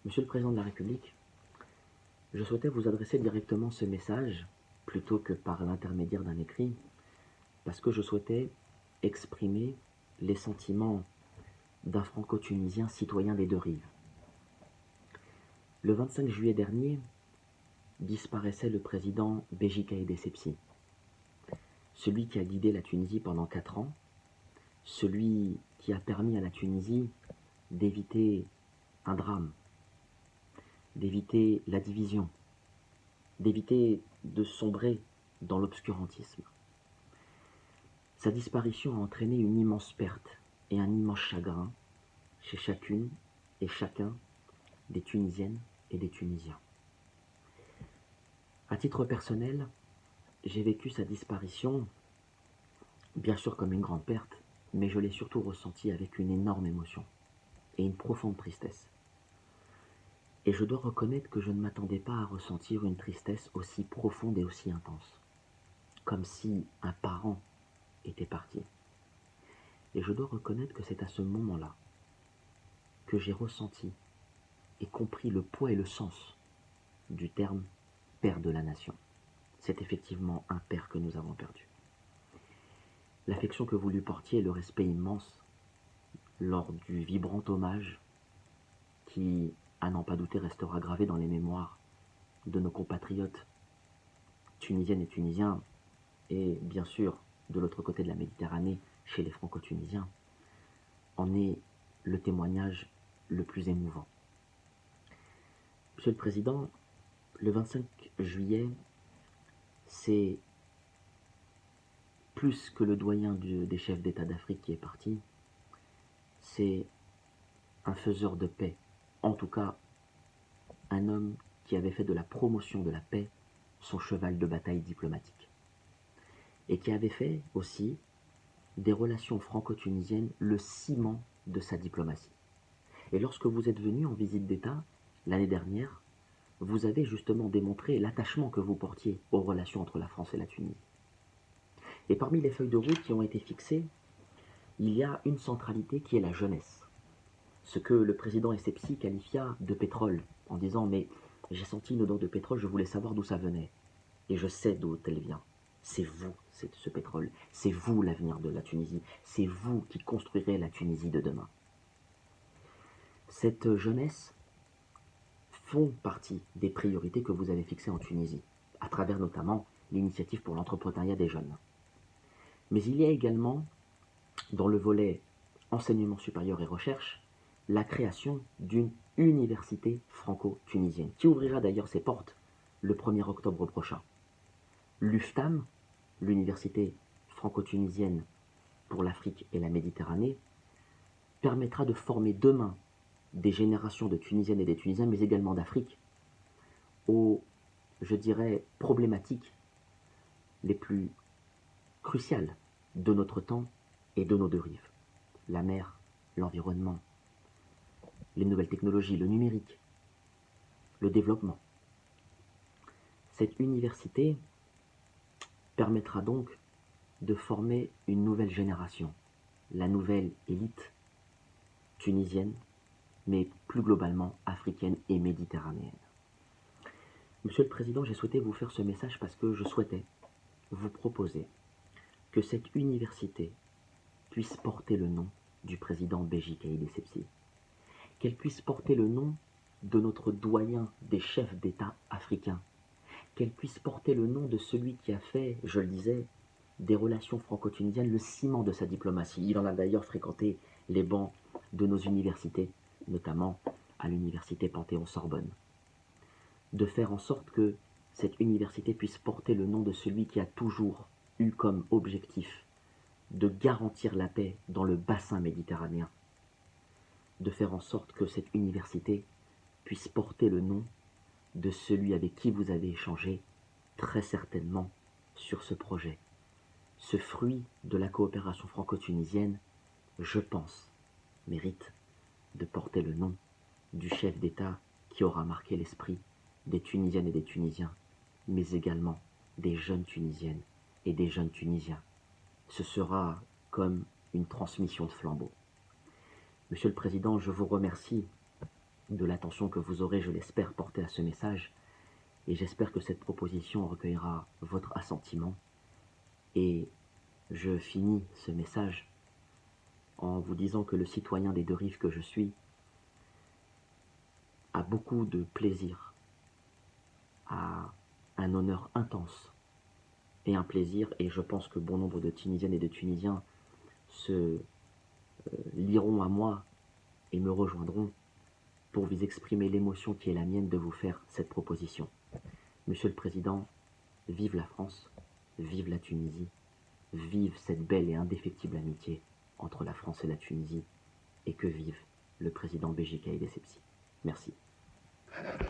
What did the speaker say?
Monsieur le Président de la République, je souhaitais vous adresser directement ce message plutôt que par l'intermédiaire d'un écrit, parce que je souhaitais exprimer les sentiments d'un franco-tunisien citoyen des deux rives. Le 25 juillet dernier, disparaissait le président Béji Caïd Essebsi, celui qui a guidé la Tunisie pendant 4 ans, celui qui a permis à la Tunisie d'éviter un drame, d'éviter la division, d'éviter de sombrer dans l'obscurantisme. Sa disparition a entraîné une immense perte et un immense chagrin chez chacune et chacun des Tunisiennes et des Tunisiens. À titre personnel, j'ai vécu sa disparition, bien sûr comme une grande perte, mais je l'ai surtout ressenti avec une énorme émotion et une profonde tristesse. Et je dois reconnaître que je ne m'attendais pas à ressentir une tristesse aussi profonde et aussi intense, comme si un parent était parti. Et je dois reconnaître que c'est à ce moment-là que j'ai ressenti et compris le poids et le sens du terme père de la nation. C'est effectivement un père que nous avons perdu. L'affection que vous lui portiez et le respect immense lors du vibrant hommage qui, à n'en pas douter, restera gravé dans les mémoires de nos compatriotes tunisiennes et tunisiens et bien sûr de l'autre côté de la Méditerranée chez les franco-tunisiens, en est le témoignage le plus émouvant. Monsieur le Président, le 25 juillet, c'est plus que le doyen des chefs d'État d'Afrique qui est parti, c'est un faiseur de paix, en tout cas un homme qui avait fait de la promotion de la paix son cheval de bataille diplomatique, et qui avait fait aussi des relations franco-tunisiennes le ciment de sa diplomatie. Et lorsque vous êtes venu en visite d'État l'année dernière, vous avez justement démontré l'attachement que vous portiez aux relations entre la France et la Tunisie. Et parmi les feuilles de route qui ont été fixées, il y a une centralité qui est la jeunesse. Ce que le président Essebsi qualifia de pétrole, en disant « mais j'ai senti une odeur de pétrole, je voulais savoir d'où ça venait. Et je sais d'où elle vient. C'est vous, c'est ce pétrole. C'est vous l'avenir de la Tunisie. C'est vous qui construirez la Tunisie de demain. » Cette jeunesse font partie des priorités que vous avez fixées en Tunisie, à travers notamment l'initiative pour l'entrepreneuriat des jeunes. Mais il y a également, dans le volet enseignement supérieur et recherche, la création d'une université franco-tunisienne, qui ouvrira d'ailleurs ses portes le 1er octobre prochain. L'UFTAM, l'université franco-tunisienne pour l'Afrique et la Méditerranée, permettra de former demain des générations de Tunisiennes et des Tunisiens, mais également d'Afrique, aux, je dirais, problématiques les plus cruciales de notre temps et de nos deux rives. La mer, l'environnement, les nouvelles technologies, le numérique, le développement. Cette université permettra donc de former une nouvelle génération, la nouvelle élite tunisienne, mais plus globalement africaine et méditerranéenne. Monsieur le Président, j'ai souhaité vous faire ce message parce que je souhaitais vous proposer que cette université puisse porter le nom du président Béji Caïd Essebsi, qu'elle puisse porter le nom de notre doyen des chefs d'État africains, qu'elle puisse porter le nom de celui qui a fait, je le disais, des relations franco-tunisiennes le ciment de sa diplomatie. Il en a d'ailleurs fréquenté les bancs de nos universités, notamment à l'université Panthéon-Sorbonne. De faire en sorte que cette université puisse porter le nom de celui qui a toujours eu comme objectif de garantir la paix dans le bassin méditerranéen. De faire en sorte que cette université puisse porter le nom de celui avec qui vous avez échangé très certainement sur ce projet. Ce fruit de la coopération franco-tunisienne, je pense, mérite de porter le nom du chef d'État qui aura marqué l'esprit des Tunisiennes et des Tunisiens, mais également des jeunes Tunisiennes et des jeunes Tunisiens. Ce sera comme une transmission de flambeau. Monsieur le Président, je vous remercie de l'attention que vous aurez, je l'espère, portée à ce message, et j'espère que cette proposition recueillera votre assentiment. Et je finis ce message en vous disant que le citoyen des deux rives que je suis a beaucoup de plaisir, a un honneur intense et un plaisir, et je pense que bon nombre de Tunisiennes et de Tunisiens se lieront à moi et me rejoindront pour vous exprimer l'émotion qui est la mienne de vous faire cette proposition. Monsieur le Président, vive la France, vive la Tunisie, vive cette belle et indéfectible amitié entre la France et la Tunisie, et que vive le président Béji Caïd Essebsi. Merci.